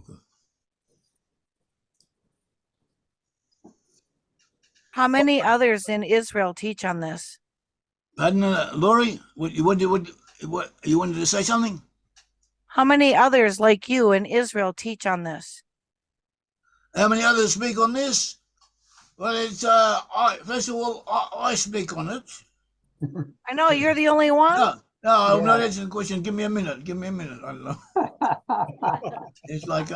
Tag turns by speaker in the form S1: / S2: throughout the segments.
S1: Okay.
S2: How many others in Israel teach on this?
S1: Pardon, Laurie, what you wanted to say something?
S2: How many others like you in Israel teach on this?
S1: How many others speak on this? Well, it's first of all, I speak on it.
S2: I know you're the only one.
S1: No, I'm not answering the question. Give me a minute. I don't know. It's like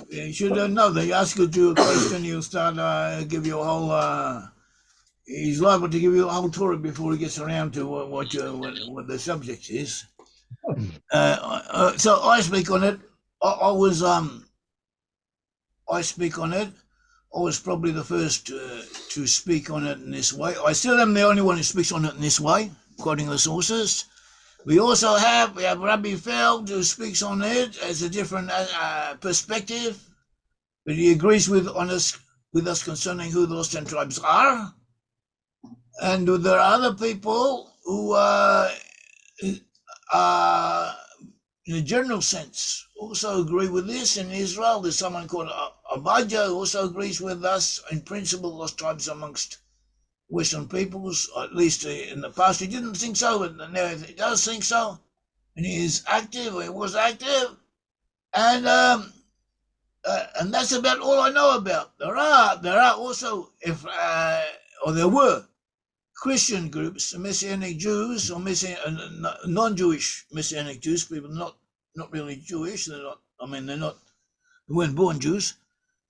S1: you should know. They ask you to a question, you'll start give you a whole. He's liable to give you a whole Torah before he gets around to what the subject is. So I speak on it. I speak on it. I was probably the first to speak on it in this way. I still am the only one who speaks on it in this way, quoting the sources. We have Rabbi Feld, who speaks on it as a different perspective, but he agrees with us concerning who those 10 tribes are. And there are other people who in a general sense, also agree with this. In Israel, there's someone called Obadiah who also agrees with us in principle, lost tribes amongst Western peoples, or at least in the past. He didn't think so, but now he does think so. And he is active, or he was active. And that's about all I know about. There are also, there were Christian groups, Messianic Jews, or non-Jewish Messianic Jews, people not really Jewish. They weren't born Jews,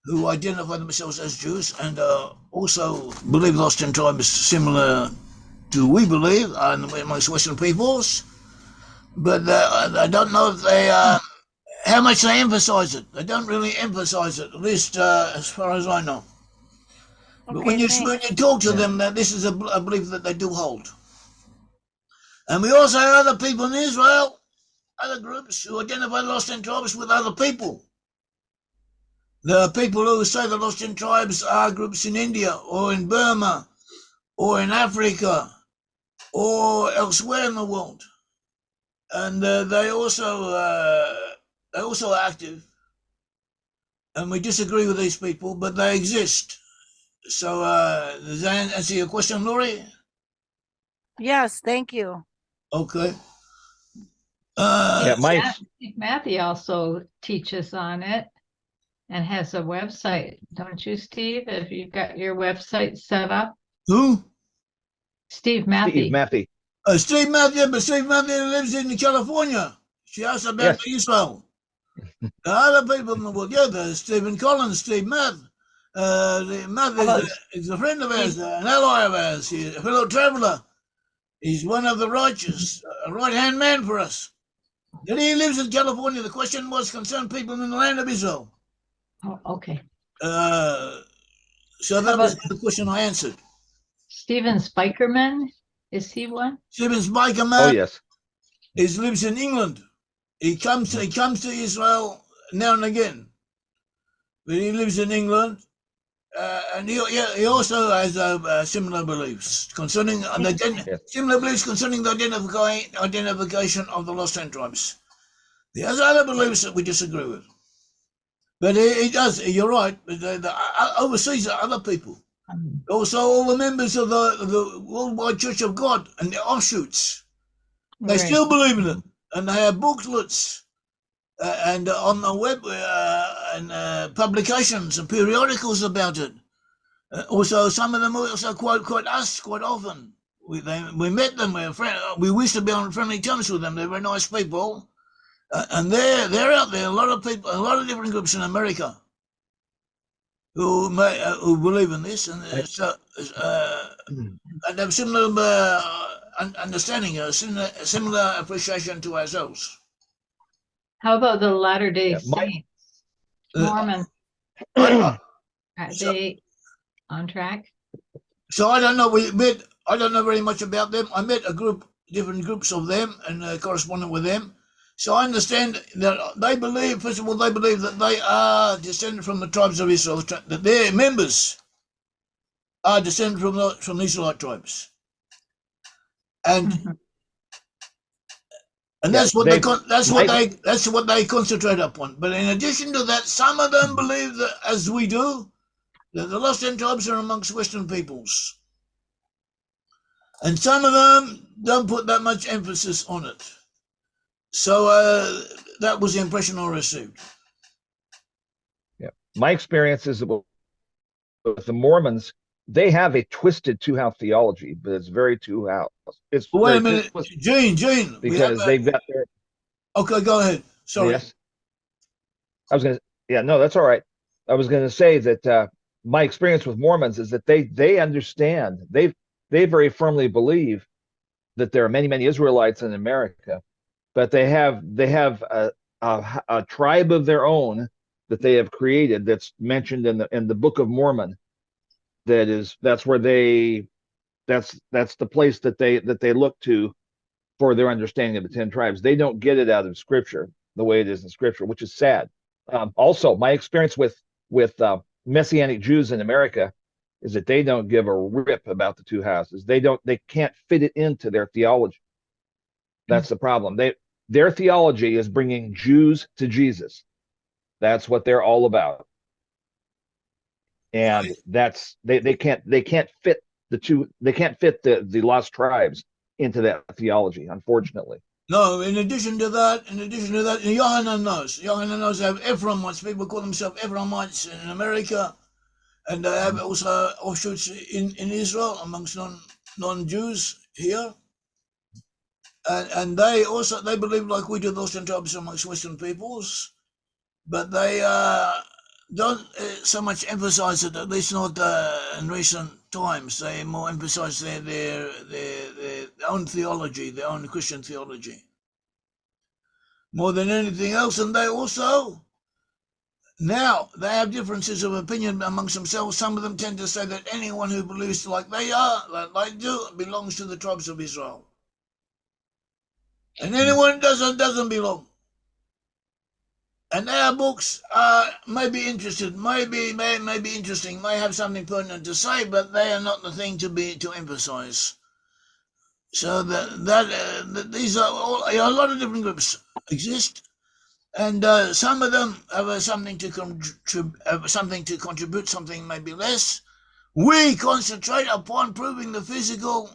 S1: who identify themselves as Jews and also believe the lost 10 tribes similar to we believe amongst Western peoples. But I don't know if they how much they emphasize it. They don't really emphasize it, at least as far as I know. But when you talk to them, this is a belief that they do hold. And we also have other people in Israel, other groups who identify the lost 10 tribes with other people. There are people who say the lost 10 tribes are groups in India or in Burma or in Africa or elsewhere in the world. And they also are active. And we disagree with these people, but they exist. So does that answer your question, Laurie?
S2: Yes, thank you.
S1: Okay.
S3: Matthew also teaches on it and has a website, don't you, Steve? Have you got your website set up?
S1: Who?
S3: Steve Matthew.
S1: Steve Matthew, but Steve Matthew lives in California. She asked about Israel. There are other people in the world. Yeah, there's Stephen Collins, Steve Math. Math is a friend of ours, an ally of ours, he's a fellow traveler. He's one of the righteous, a right-hand man for us. And he lives in California. The question was concerned people in the land of Israel.
S3: Oh, okay.
S1: So that was the question I answered.
S3: Stephen Spikerman, is he one?
S1: Stephen Spikerman lives in England. He comes to Israel now and again. But he lives in England. And he also has similar beliefs concerning the identification of the lost 10 tribes. He has other beliefs that we disagree with. But he does, you're right, but the overseas are other people. Also all the members of the Worldwide Church of God and the offshoots. They still believe in it. And they have booklets and on the web and publications and periodicals about it. Also, some of them also quote us quite often. We met them. We wish to be on friendly terms with them. They're very nice people, and they're out there. A lot of people, a lot of different groups in America who believe in this, and and have similar understanding, similar appreciation to ourselves.
S3: How about the Latter-day Saints? Mormons. Are they on track?
S1: So I don't know. I don't know very much about them. I met different groups of them, and corresponded with them. So I understand that they believe, first of all, that they are descended from the tribes of Israel. That their members are descended from the Israelite tribes, and And
S4: Yeah,
S1: that's what that's what they concentrate upon. But in addition to that, some of them believe that, as we do, that the lost 10 tribes are amongst Western peoples. And some of them don't put that much emphasis on it. So that was the impression I received.
S4: Yeah. My experience is with the Mormons, they have a twisted two-house theology, but it's very two-house. It's
S1: Wait a
S4: very
S1: minute,
S4: twisted
S1: Gene.
S4: because they've got their
S1: Okay, go ahead. Sorry.
S4: yes. I was gonna yeah, no, that's all right. I was gonna say that my experience with Mormons is that they understand, they very firmly believe that there are many Israelites in America, but they have a tribe of their own that they have created that's mentioned in the Book of Mormon. That's where that's the place that they look to for their understanding of the 10 tribes. They don't get it out of Scripture the way it is in Scripture, which is sad. Also, my experience with Messianic Jews in America is that they don't give a rip about the two houses. They can't fit it into their theology. That's the problem. Their theology is bringing Jews to Jesus. That's what they're all about. And that's they can't fit the lost tribes into that theology, unfortunately.
S1: No, in addition to that, Yohanan knows they have Ephraimites. People call themselves Ephraimites in America, and they have also offshoots in Israel amongst non-Jews here. And they believe, like we do, those 10 tribes amongst Western peoples, but they don't so much emphasize it, at least not in recent times. They more emphasize their own theology, their own Christian theology, more than anything else. And they also, now, they have differences of opinion amongst themselves. Some of them tend to say that anyone who believes like they are, like they do, belongs to the tribes of Israel. And anyone who doesn't belong. And our books may be interested, may be interesting, may have something pertinent to say, but they are not the thing to emphasize. So that these are a lot of different groups exist, and some of them have something to contribute, something maybe less. We concentrate upon proving the physical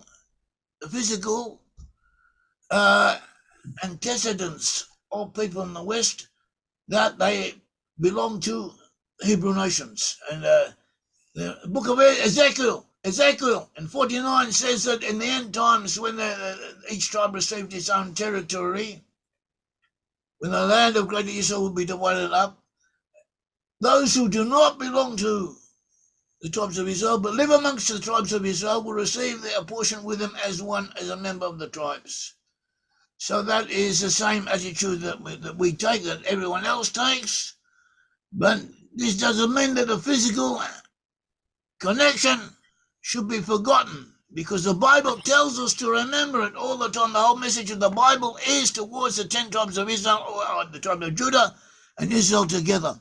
S1: antecedents of people in the West, that they belong to Hebrew nations. And the book of Ezekiel in 49 says that in the end times, when each tribe received its own territory, when the land of Greater Israel will be divided up, those who do not belong to the tribes of Israel but live amongst the tribes of Israel will receive their portion with them as a member of the tribes. So that is the same attitude that we take, that everyone else takes. But this doesn't mean that the physical connection should be forgotten, because the Bible tells us to remember it all the time. The whole message of the Bible is towards the 10 tribes of Israel, or the tribe of Judah and Israel together.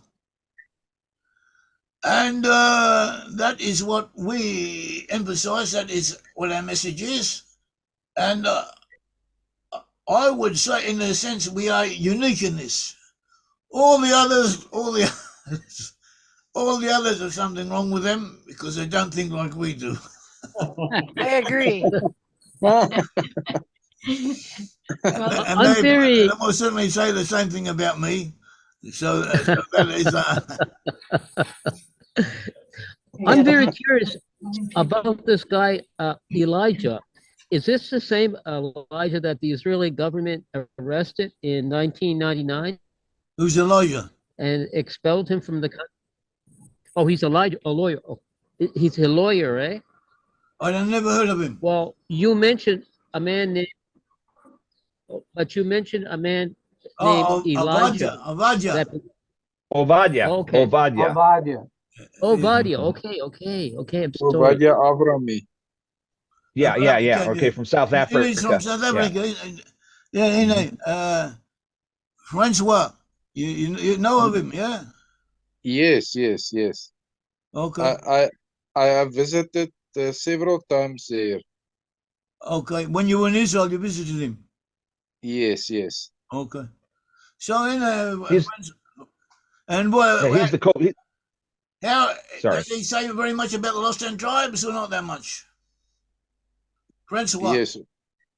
S1: And that is what we emphasize. That is what our message is. And I would say, in a sense, we are unique in this. All the others have something wrong with them because they don't think like we do.
S2: I agree.
S3: Well,
S1: And they most certainly say the same thing about me. So that is.
S5: I'm very curious about this guy, Elijah. Is this the same Elijah that the Israeli government arrested in 1999
S1: Who's Elijah?
S5: and expelled him from the country? Oh, he's Elijah, a lawyer. Oh, he's a lawyer, eh?
S1: I never heard of him.
S5: Well, you mentioned a man named, named Elijah.
S1: Obadiah.
S4: Obadiah.
S5: Okay.
S4: Obadiah.
S5: Obadiah. Okay. I'm sorry.
S6: Obadiah Avrahami.
S4: Yeah. Okay, from South Africa.
S1: He's from South Africa. Yeah, Francois. You know of him, yeah?
S6: Yes.
S1: Okay.
S6: I have visited several times there.
S1: Okay. When you were in Israel, you visited him.
S6: Yes, yes.
S1: Okay. So in
S4: He's
S1: and
S4: yeah, he's the co.
S1: how
S4: Sorry.
S1: does he say very much about the lost 10 tribes or not that much? Friends, what?
S6: Yes.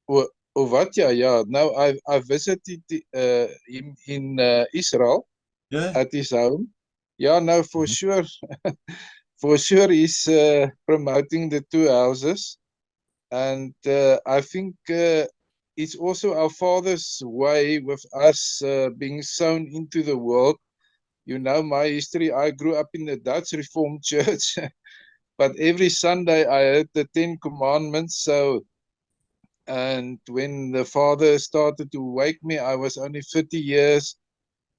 S6: Or what? Yeah. Now I visited him in Israel
S1: Yeah.
S6: at his home. Yeah, no, for sure. For sure, he's promoting the two houses. And I think it's also our Father's way with us being sown into the world. You know my history. I grew up in the Dutch Reformed Church, but every Sunday I heard the 10 Commandments. And when the Father started to wake me, I was only 50 years.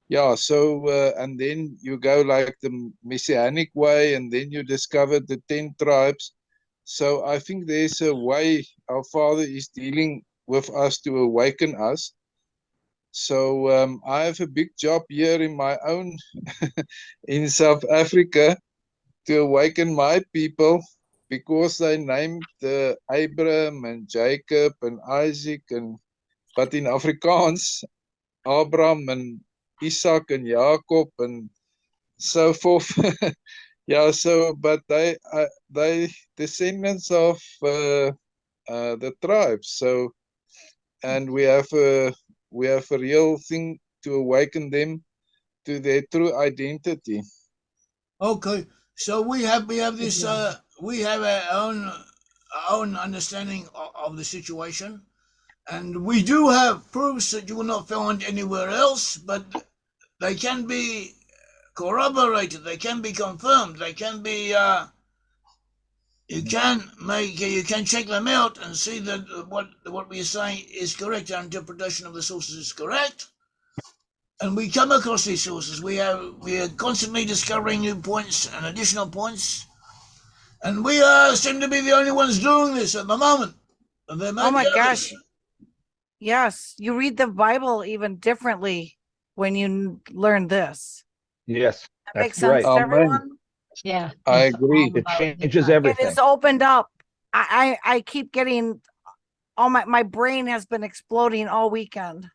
S6: Yeah, so, and then you go like the Messianic way, and then you discover the 10 tribes. So I think there's a way our Father is dealing with us to awaken us. So I have a big job here in my own, in South Africa, to awaken my people because they named Abraham and Jacob and Isaac, but in Afrikaans, Abraham and Isaac and Jacob and so forth. Yeah, so but they descendants of the tribes. So and we have a real thing to awaken them to their true identity.
S1: Okay. So we have this we have our own understanding of the situation, and we do have proofs that you will not find anywhere else, but they can be corroborated, they can be confirmed, they can be you can check them out and see that what we are saying is correct, our interpretation of the sources is correct. And we come across these sources. We are constantly discovering new points and additional points, and we seem to be the only ones doing this at the moment. And there may
S2: Oh
S1: be
S2: my
S1: others.
S2: gosh. Yes, you read the Bible even differently when you learn this.
S4: Yes,
S2: That
S4: that's
S2: makes sense
S4: right.
S2: to
S6: Amen.
S2: everyone.
S3: Yeah.
S6: I
S3: it's
S6: agree.
S3: all
S4: It
S3: about
S4: changes
S3: the-
S2: It
S4: everything.
S2: is opened up. I keep getting all my brain has been exploding all weekend.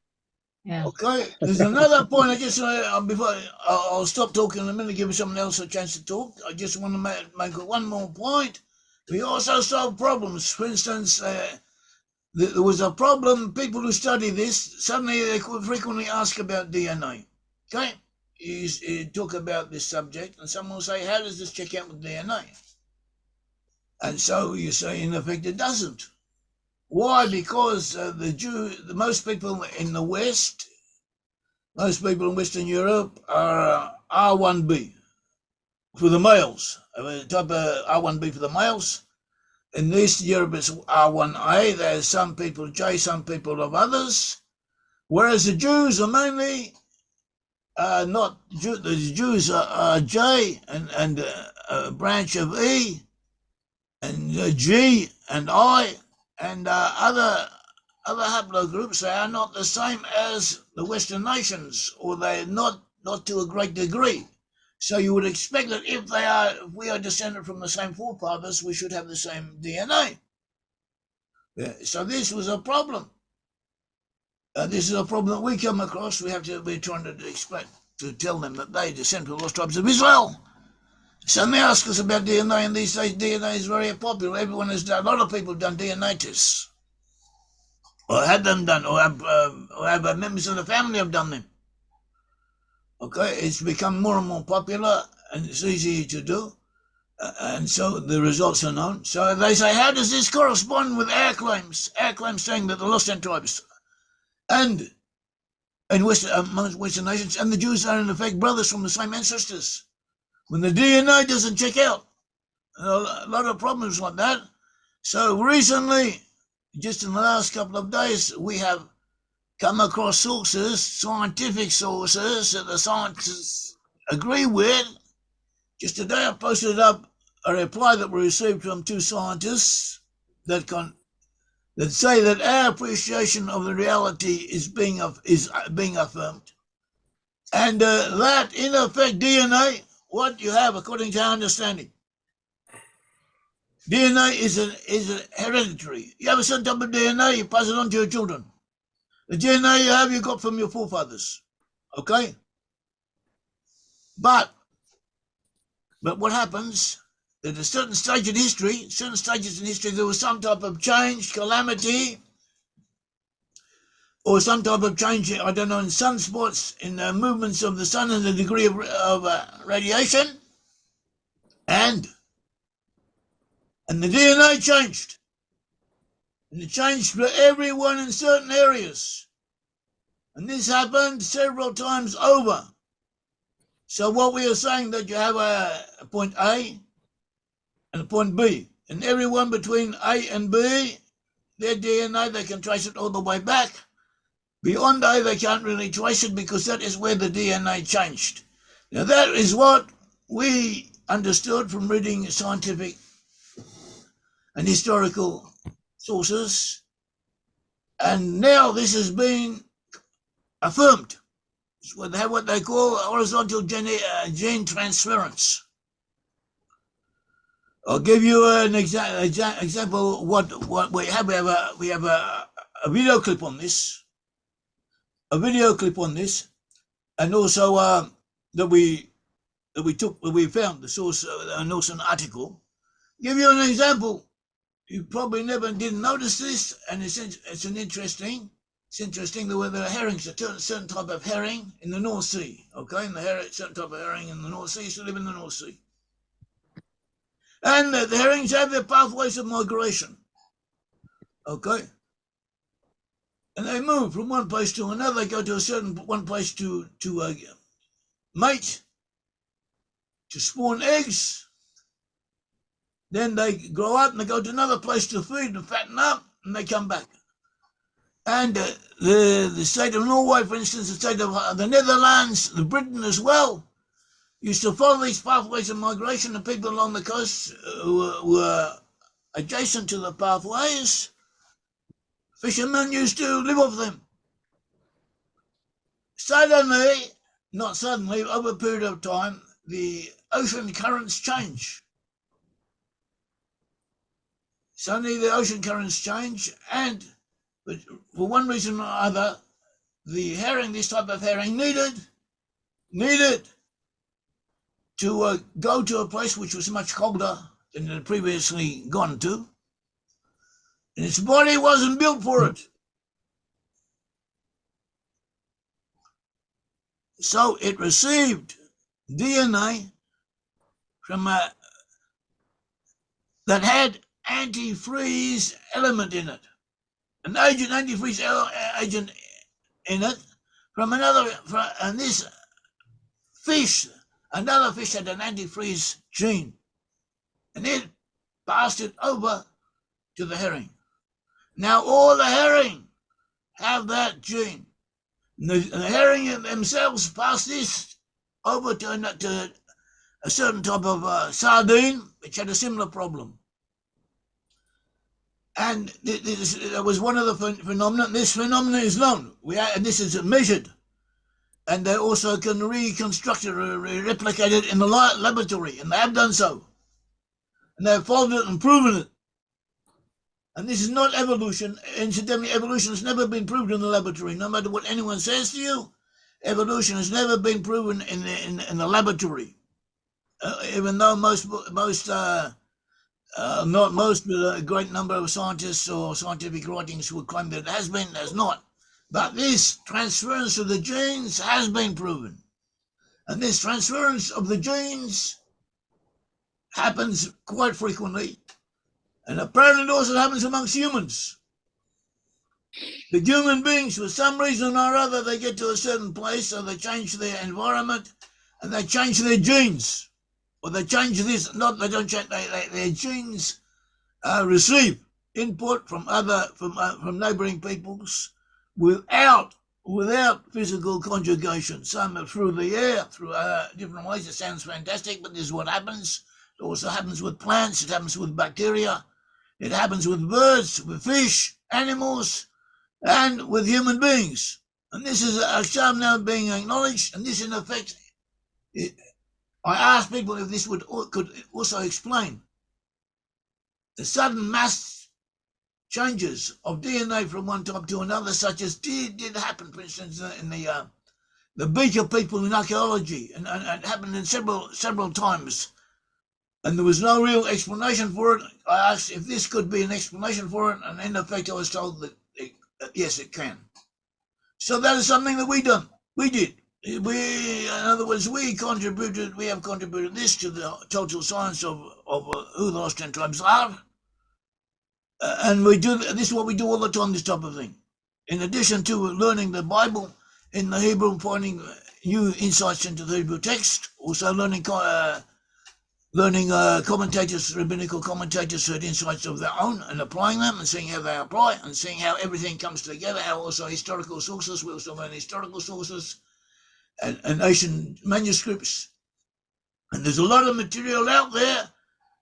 S3: Yeah.
S1: Okay, there's another point. I just before I'll stop talking in a minute, give someone else a chance to talk. I just want to make one more point. We also solve problems. For instance, there was a problem. People who study this suddenly they could frequently ask about DNA. Okay, you talk about this subject, and someone will say, "How does this check out with DNA?" And so you say, in effect, it doesn't. Why? Because most people in the West, most people in Western Europe are R1B for the males. Type of R1B for the males. In Eastern Europe, it's R1A. There's some people J, some people of others. Whereas the Jews are mainly not Jew. The Jews are J and a branch of E and G and I and other haplogroups. They are not the same as the Western nations, or they're not to a great degree. So you would expect that if we are descended from the same forefathers, we should have the same DNA. Yeah. So this was a problem. This is a problem that we come across. We're trying to explain, to tell them that they descend from the lost tribes of Israel. So they ask us about DNA, and these days DNA is very popular. Everyone has done. A lot of people have done DNA tests, or had them done, or have members of the family have done them. Okay, it's become more and more popular, and it's easy to do, and so the results are known. So they say, how does this correspond with our claims? Our claims saying that the lost 10 tribes and in amongst Western nations and the Jews are in effect brothers from the same ancestors. When the DNA doesn't check out, a lot of problems like that. So recently, just in the last couple of days, we have come across sources, scientific sources that the scientists agree with. Just today I posted up a reply that we received from two scientists that say that our appreciation of the reality is being affirmed. And that, in effect, DNA, what you have, according to our understanding, DNA is hereditary. You have a certain type of DNA, you pass it on to your children. The DNA you have, you got from your forefathers. Okay? But what happens, at a certain stage in history, certain stages in history, there was some type of change, calamity, or some type of change, I don't know, in sunspots, in the movements of the sun and the degree of radiation, and the DNA changed. And it changed for everyone in certain areas. And this happened several times over. So what we are saying, that you have a point A and a point B, and everyone between A and B, their DNA, they can trace it all the way back. Beyond A, they can't really trace it because that is where the DNA changed. Now that is what we understood from reading scientific and historical sources. And now this has been affirmed. It's what they call horizontal gene transference. I'll give you an example. What we have. We have a video clip on this. A video clip on this, and also that we found the source, and also an article. Give you an example. You probably didn't notice this, and it's interesting. It's interesting the way there are herrings, a certain type of herring in the North Sea. Okay, and certain type of herring in the North Sea, to live in the North Sea. And the herrings have their pathways of migration. Okay, and they move from one place to another. They go to one place to mate, to spawn eggs. Then they grow up and they go to another place to feed and fatten up, and they come back. And the state of Norway, for instance, the state of the Netherlands, the Britain as well, used to follow these pathways of migration. The people along the coast were adjacent to the pathways. Fishermen used to live off them. Suddenly, not suddenly, over a period of time, the ocean currents change. Suddenly the ocean currents change, and but for one reason or other, the herring, this type of herring, needed to go to a place which was much colder than it had previously gone to, and its body wasn't built for it. So it received DNA from that had antifreeze element in it, an antifreeze agent in it from and this fish, another fish had an antifreeze gene, and it passed it over to the herring. Now all the herring have that gene. The herring themselves pass this over to a certain type of sardine, which had a similar problem. And that was one of the phenomena. This phenomenon is known, and this is measured. And they also can reconstruct it, replicate it in the laboratory, and they have done so. And they've followed it and proven it. And this is not evolution. Incidentally, evolution has never been proven in the laboratory. No matter what anyone says to you, evolution has never been proven in the laboratory. Even though not most, but a great number of scientists or scientific writings would claim that it has been, has not. But this transference of the genes has been proven. And this transference of the genes happens quite frequently. And apparently it also happens amongst humans. The human beings, for some reason or other, they get to a certain place, so they change their environment and they change their genes. Or they change this, not they don't change, their genes receive input from neighbouring peoples without physical conjugation. Some through the air, through different ways. It sounds fantastic, but this is what happens. It also happens with plants. It happens with bacteria. It happens with birds, with fish, animals, and with human beings. And this is a sham now being acknowledged. And this, in effect, I asked people if this could also explain the sudden mass changes of DNA from one type to another, such as did happen, for instance, in the Beaker people in archaeology, and happened in several times. And there was no real explanation for it. I asked if this could be an explanation for it, and in effect I was told that yes, it can. So that is something that we did. In other words, we have contributed this to the total science of who the lost 10 tribes are. And this is what we do all the time, this type of thing. In addition to learning the Bible in the Hebrew, finding new insights into the Hebrew text, also learning commentators, rabbinical commentators who had insights of their own and applying them and seeing how they apply and seeing how everything comes together, how also historical sources, we also learn historical sources and ancient manuscripts. And there's a lot of material out there,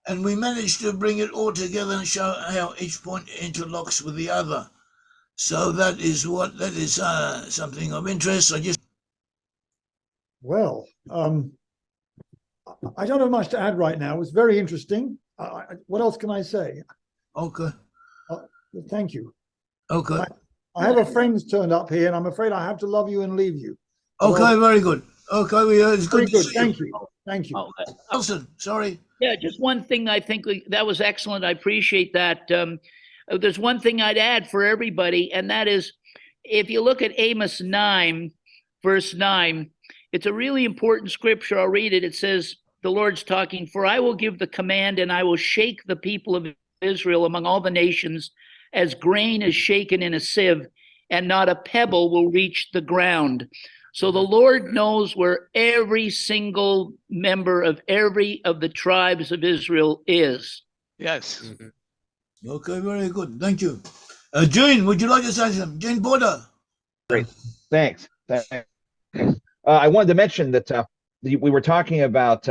S1: and we managed to bring it all together and show how each point interlocks with the other. So that is something of interest.
S7: Well, I don't have much to add right now. It's very interesting. What else can I say?
S1: Okay.
S7: Thank you.
S1: Okay.
S7: I have a friend's turned up here, and I'm afraid I have to love you and leave you.
S1: Okay,
S7: Well,
S1: very good. Okay, it's
S7: very
S1: good.
S7: good. Thank you. Thank you.
S8: Oh,
S1: Nelson, sorry.
S8: yeah, just one thing. I think that was excellent. I appreciate that. There's one thing I'd add for everybody, and that is, if you look at Amos 9, verse 9, it's a really important scripture. I'll read it. It says, the Lord's talking, "For I will give the command, and I will shake the people of Israel among all the nations, as grain is shaken in a sieve, and not a pebble will reach the ground." So the Lord knows where every single member of every of the tribes of Israel is.
S9: Yes.
S1: Okay, very good. Thank you. Jane, would you like to say something? Jane Border.
S4: Great. Thanks. I wanted to mention that we were talking about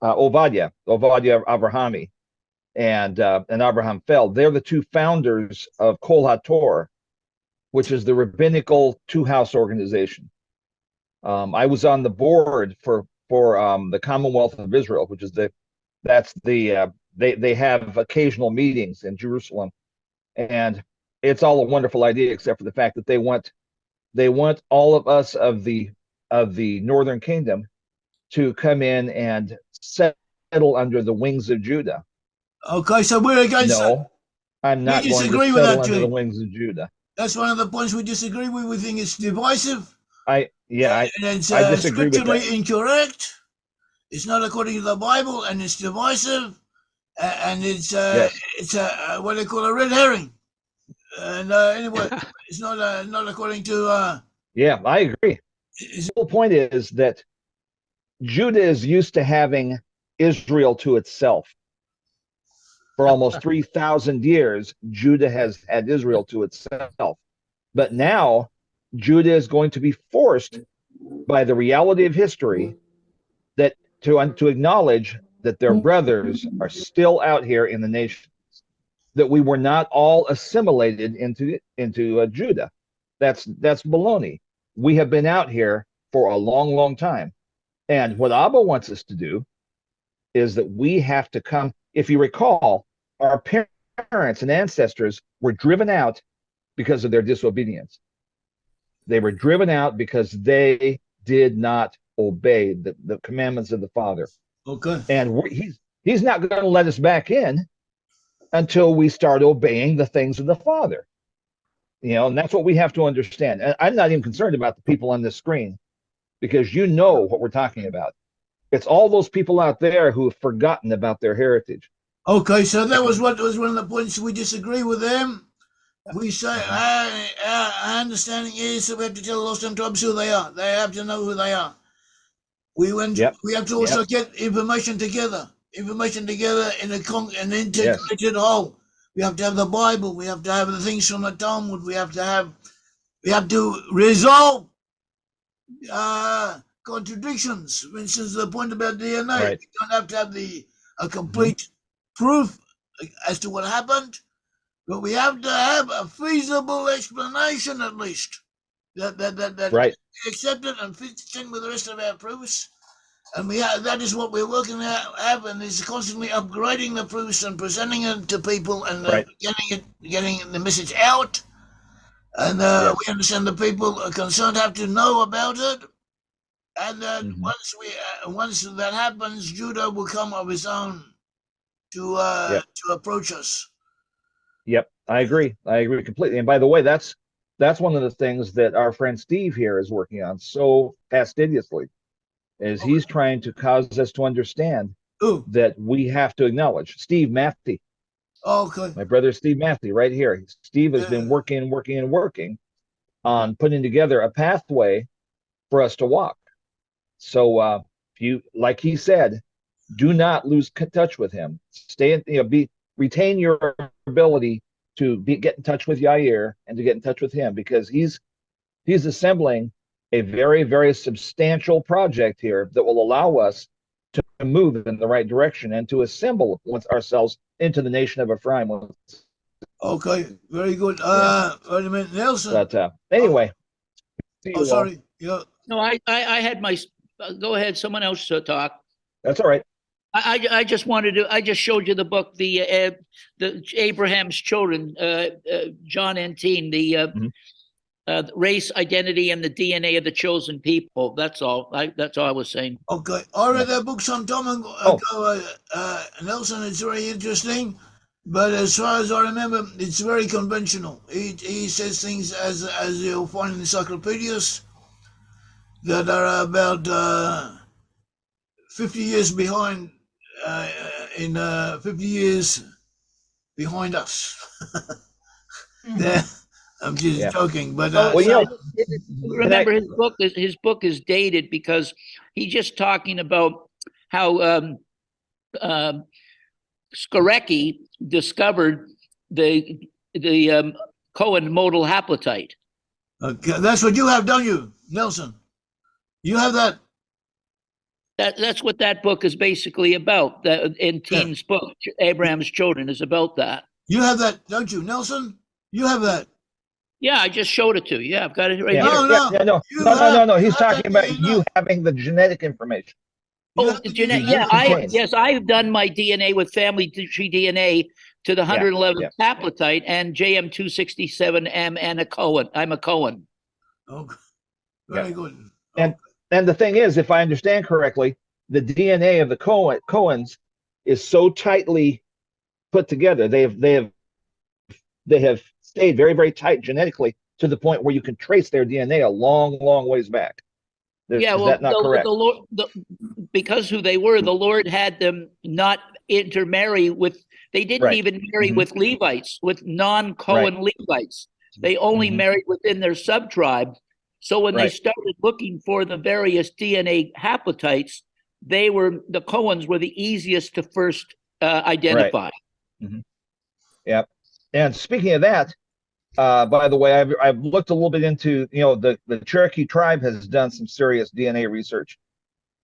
S4: Obadiah Avrahami, and Avraham Feld. They're the two founders of Kol HaTor, which is the rabbinical two-house organization. I was on the board for the Commonwealth of Israel, which is they have occasional meetings in Jerusalem, and it's all a wonderful idea, except for the fact that they want all of us of the Northern Kingdom to come in and settle under the wings of Judah.
S1: Okay, so we're against that.
S4: No, I'm not going to
S1: disagree with
S4: settle
S1: that,
S4: under the
S1: Jane.
S4: wings of Judah.
S1: That's one of the points we disagree with. We think it's divisive.
S4: I
S1: And it's
S4: disagree with
S1: scripturally
S4: that.
S1: incorrect. It's not according to the Bible, and it's divisive, and it's
S4: Yes.
S1: it's what they call a red herring. And anyway, it's not according to.
S4: Yeah, I agree. The whole point is that Judah is used to having Israel to itself. For almost 3,000 years, Judah has had Israel to itself. But now, Judah is going to be forced by the reality of history that to acknowledge that their brothers are still out here in the nations, that we were not all assimilated into Judah. That's baloney. We have been out here for a long, long time. And what Abba wants us to do is that we have to come. If you recall, our parents and ancestors were driven out because of their disobedience. They were driven out because they did not obey the commandments of the Father.
S1: Okay.
S4: And he's not going to let us back in until we start obeying the things of the Father. And that's what we have to understand. And I'm not even concerned about the people on this screen, because you know what we're talking about. It's all those people out there who have forgotten about their heritage.
S1: Okay, so that was one of the points we disagree with them. We say our understanding is that we have to tell the lost tribes who they are. They have to know who they are. We have to also get information together in an integrated whole. We have to have the Bible. We have to have the things from the Talmud. We have to resolve contradictions. For instance, the point about DNA.
S4: Right.
S1: We don't have to have a complete proof as to what happened, but we have to have a feasible explanation at least that
S4: Right.
S1: we accept it and fits in with the rest of our proofs. And that is what we're working at, and it's constantly upgrading the proofs and presenting it to people and
S4: Right.
S1: getting the message out. And
S4: Yes.
S1: we understand the people concerned have to know about it. And
S4: Mhm.
S1: once that happens, Judah will come of his own to approach us.
S4: Yep, I agree. I agree completely. And by the way, that's one of the things that our friend Steve here is working on so fastidiously, is he's trying to cause us to understand
S1: Ooh.
S4: that we have to acknowledge. Steve Matthew,
S1: Okay.
S4: my brother Steve Matthew, right here. Steve has been working on putting together a pathway for us to walk. So if you, like he said, do not lose touch with him. Stay in, retain your ability to get in touch with Yair and to get in touch with him, because he's assembling a very, very substantial project here that will allow us to move in the right direction and to assemble ourselves into the nation of Ephraim.
S1: Okay, very good. Wait a minute, Nelson.
S4: But anyway.
S1: Oh, sorry. Yeah.
S8: No, I had my. Go ahead. Someone else talk.
S4: That's all right.
S8: I just wanted to. I just showed you the book, the Abraham's Children, John Entine, the race, identity, and the DNA of the chosen people. That's all. That's all I was saying.
S1: Okay, I read that book some time ago, Nelson. It's very interesting, but as far as I remember, it's very conventional. He says things as you'll find in encyclopedias that are about 50 years behind. 50 years behind us. Yeah, I'm just joking, but
S8: remember his book is dated because he's just talking about how Skorecki discovered the Cohen modal haplotype.
S1: Okay, that's what you have, don't you, Nelson? You have that.
S8: That's what that book is basically about. That Entine's book, Abraham's Children, is about that.
S1: You have that, don't you, Nelson? You have that.
S8: Yeah, I just showed it to you. Yeah, I've got it right here.
S4: No. He's talking about you having the genetic information.
S8: I've done my DNA with family tree DNA to the 111th haplotype and JM267M and a Cohen. I'm a Cohen.
S1: Okay, very good.
S4: And the thing is, if I understand correctly, the DNA of the Cohens is so tightly put together. They have stayed very, very tight genetically to the point where you can trace their DNA a long, long ways back. Is that not correct?
S8: Because who they were, the Lord had them not intermarry with. They didn't even marry with Levites, with non-Cohen Levites. They only married within their sub-tribe. So when they started looking for the various DNA haplotypes, the Cohens were the easiest to first identify.
S4: Yep. And speaking of that, by the way, I've looked a little bit into, the Cherokee tribe has done some serious DNA research,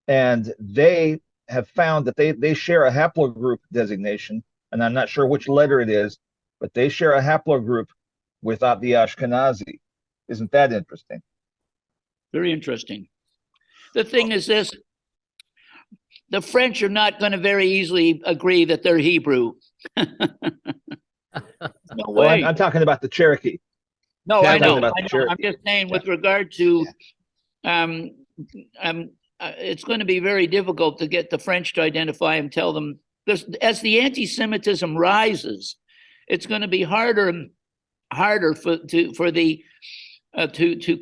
S4: and they have found that they share a haplogroup designation, and I'm not sure which letter it is, but they share a haplogroup with the Ashkenazi. Isn't that interesting?
S8: Very interesting. The thing is this, the French are not going to very easily agree that they're Hebrew. No way.
S4: I'm talking about the Cherokee.
S8: No, I know. I'm just saying with regard to, it's going to be very difficult to get the French to identify and tell them, as the anti-Semitism rises, it's going to be harder and harder to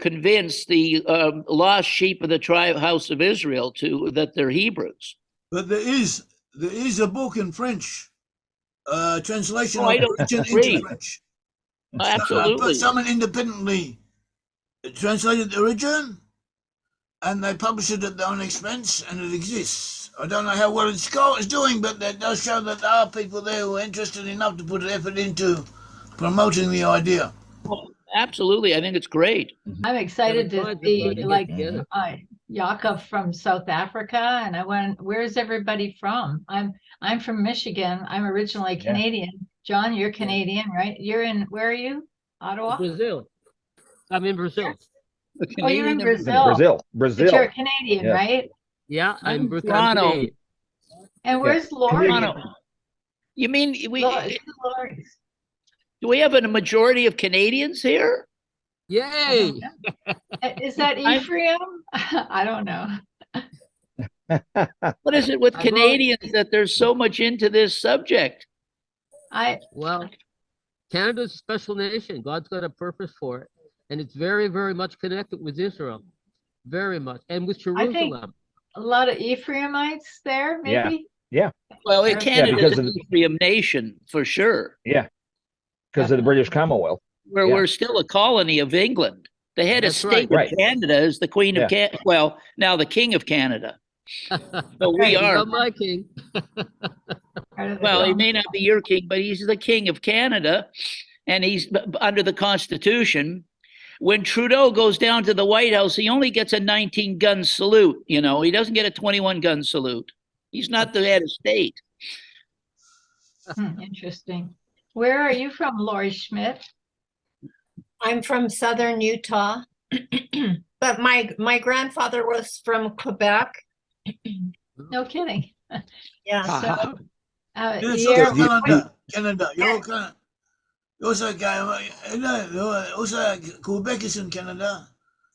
S8: convince the lost sheep of the house of Israel that they're Hebrews.
S1: But there is a book in French, translation of into French.
S8: Absolutely.
S1: Someone independently translated the original, and they published it at their own expense, and it exists. I don't know how well it's doing, but that does show that there are people there who are interested enough to put effort into promoting the idea.
S8: Well, absolutely, I think it's great.
S3: I'm excited to see Jakob from South Africa, and I went, where's everybody from? I'm from Michigan. I'm originally Canadian. John, you're Canadian, right? Where are you? Ottawa?
S5: Brazil. I'm in Brazil.
S3: Oh, you're in Brazil.
S4: Brazil.
S3: But you're Canadian, right?
S5: Yeah, I'm Brit-Am
S8: Toronto.
S5: Canadian.
S3: And where's Lori?
S8: Toronto. You mean
S3: Lori's.
S8: do we have a majority of Canadians here?
S5: Yay!
S3: Is that Ephraim? I don't know.
S8: What is it with
S5: I vote-
S8: Canadians that there's so much into this subject?
S5: Well, Canada's a special nation. God's got a purpose for it. And it's very, very much connected with Israel. Very much. And with
S3: I think
S5: Jerusalem.
S3: a lot of Ephraimites there, maybe.
S8: Well,
S3: Yeah,
S8: Canada's
S4: because
S8: an Ephraim nation for sure.
S4: Yeah, because of the British Commonwealth.
S8: Where
S4: Yeah.
S8: we're still a colony of England. The head
S5: That's
S8: of state
S4: right.
S8: of Canada is the Queen of Canada. Well, now the King of Canada. So we
S3: Right.
S8: are.
S5: Not my king.
S3: Part of the
S8: Well, he
S3: realm.
S8: may not be your king, but he's the King of Canada, and he's under the Constitution. When Trudeau goes down to the White House, he only gets a 19-gun salute. You know, he doesn't get a 21-gun salute. He's not the head of state.
S3: Interesting. Where are you from, Lori Schmidt?
S9: I'm from southern Utah, but my grandfather was from Quebec.
S3: No kidding.
S9: Yeah.
S3: So,
S1: Canada. You're Canada. Also, Quebec is in Canada.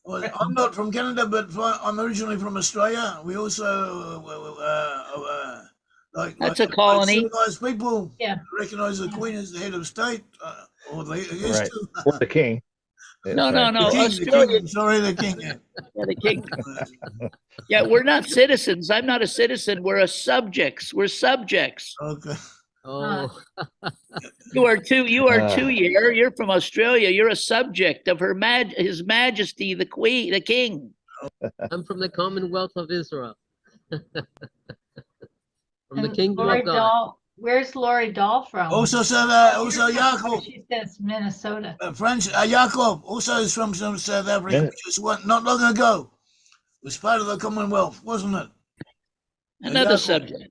S1: Well, I'm not from Canada, but I'm originally from Australia. We also
S8: That's a colony.
S1: civilized people recognize the Queen as the head of state, or they used to.
S4: Or the king.
S8: No.
S1: The king. Sorry, the king.
S8: Yeah, the king. Yeah, we're not citizens. I'm not a citizen. We're subjects. We're subjects.
S1: Okay.
S5: Oh,
S8: You are too. Yair. You're from Australia. You're a subject of His Majesty, the Queen, the King.
S5: I'm from the Commonwealth of Israel. From the
S3: and
S5: kingdom
S3: Lori
S5: of God.
S3: Dahl, where's Lori Dahl from?
S1: Also, Yaakov,
S3: She says Minnesota.
S1: French, Yaakov also is from South Africa, which was not long ago. It was part of the Commonwealth, wasn't it?
S8: Another
S1: Yaakov.
S8: subject.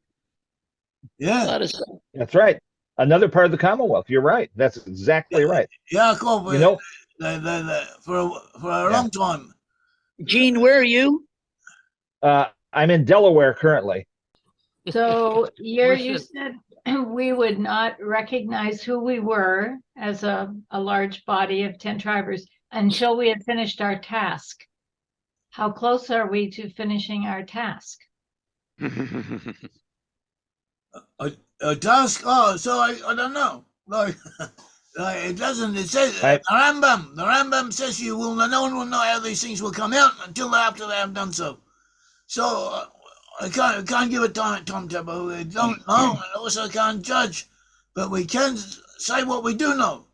S1: Yeah.
S8: Another subject.
S4: That's right. Another part of the Commonwealth. You're right. That's exactly right.
S1: Yaakov,
S4: You know,
S1: for a long time.
S8: Gene, where are you?
S4: I'm in Delaware currently.
S3: So, you
S5: Worship.
S3: said we would not recognize who we were as a large body of 10 tribers until we had finished our task. How close are we to finishing our task?
S1: A task? Oh, so I don't know. Like, it doesn't. It says
S4: Right.
S1: the Rambam says no one will know how these things will come out until after they have done so. So I can't give a timetable. We don't know, and also can't judge, but we can say what we do know.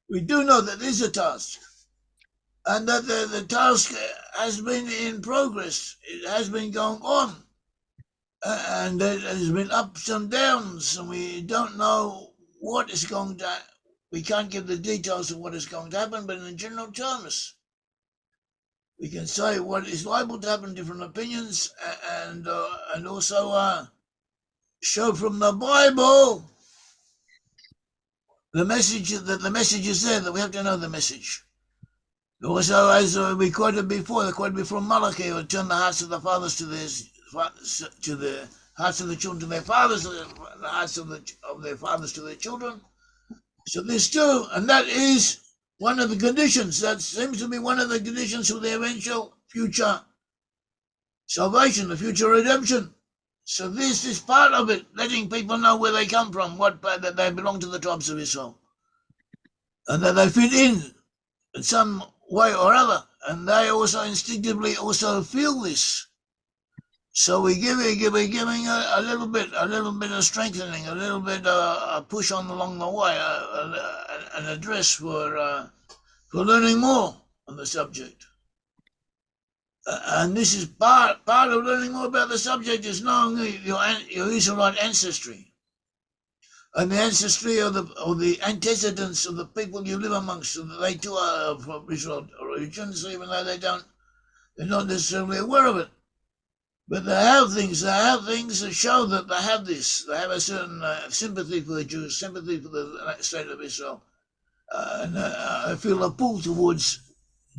S1: We do know that there's a task, and that the task has been in progress. It has been going on. And there has been ups and downs, and we don't know what is going to. We can't give the details of what is going to happen, but in general terms, we can say what is liable to happen, different opinions, and also show from the Bible the message that the message is there. That we have to know the message. Also, as we quoted before, from Malachi, or turn the hearts of the fathers to the hearts of the children to their fathers, the hearts of their fathers to their children. So there's two, and that is one of the conditions. That seems to be one of the conditions for the eventual future salvation, the future redemption. So this is part of it, letting people know where they come from, that they belong to the tribes of Israel, and that they fit in some way or other, and they also instinctively also feel this. So we're giving a little bit of strengthening, a little bit a push on along the way, an address for learning more on the subject. And this is part of learning more about the subject is knowing your Israelite ancestry, and the ancestry of the antecedents of the people you live amongst, so that they too are from Israel origins, even though they're not necessarily aware of it. But they have things that show that they have this. They have a certain sympathy for the Jews, sympathy for the state of Israel. And I feel a pull towards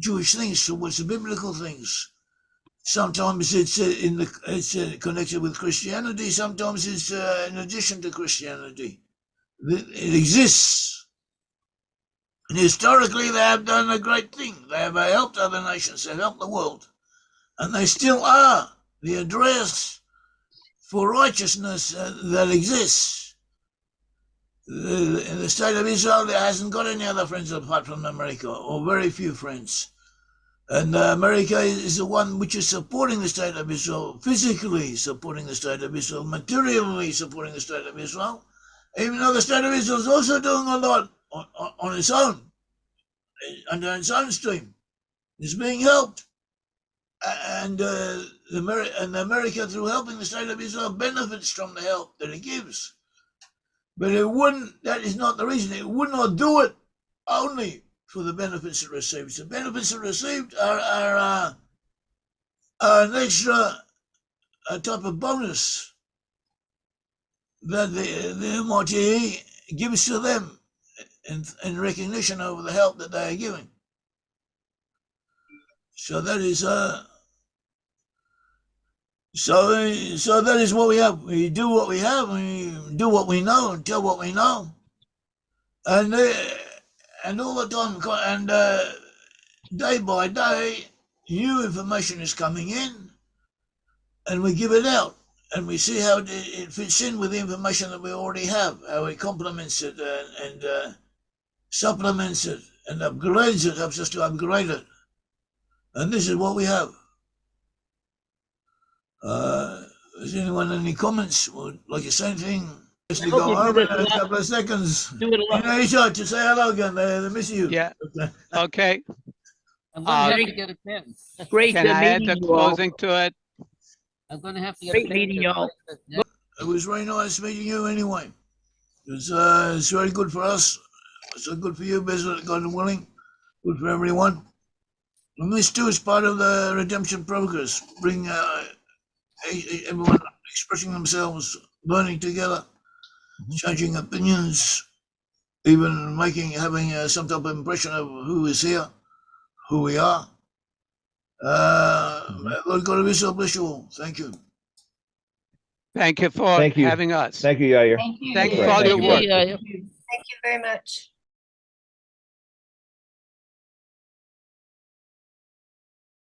S1: Jewish things, towards the biblical things. Sometimes it's connected with Christianity. Sometimes it's in addition to Christianity. It exists. And historically, they have done a great thing. They have helped other nations. They've helped the world. And they still are the address for righteousness that exists. In the state of Israel, there hasn't got any other friends apart from America, or very few friends. And America is the one which is supporting the state of Israel, physically supporting the state of Israel, materially supporting the state of Israel, even though the state of Israel is also doing a lot on its own, under its own stream. It's being helped. And America, through helping the state of Israel, benefits from the help that it gives. But it wouldn't, that is not the reason. It would not do it only for the benefits it receives. The benefits it received are an extra type of bonus that the MRTE gives to them in recognition of the help that they are giving. So that is so that is what we have. We do what we have. We do what we know and tell what we know, and all the time, and day by day, new information is coming in, and we give it out, and we see how it fits in with the information that we already have, how it complements it and supplements it and upgrades it, helps us to upgrade it, and this is what we have. Has anyone any comments? Would like to say anything? Just to go over in a couple of seconds. You know, Isha, to say hello again. They miss you.
S10: Yeah. Okay.
S5: I'm gonna have to get a pen.
S8: Great
S10: Can I add
S8: meeting
S10: the
S8: you all.
S10: closing to it?
S5: I'm gonna have to get
S8: Great
S5: a pen.
S8: meeting y'all.
S1: It was very nice meeting you anyway. It's very good for us. It's good for you, business, God willing. Good for everyone. And this too is part of the redemption progress. Bring everyone expressing themselves, learning together, changing opinions, even having some type of impression of who is here, who we are. Lord God of Israel bless you all. Thank you.
S10: Thank you for
S4: Thank you.
S10: having us.
S4: Thank you, Yair.
S3: Thank you.
S10: Thank you
S3: Yair.
S10: for all your
S5: Thank
S10: work.
S5: you, Yair.
S9: Thank you very much.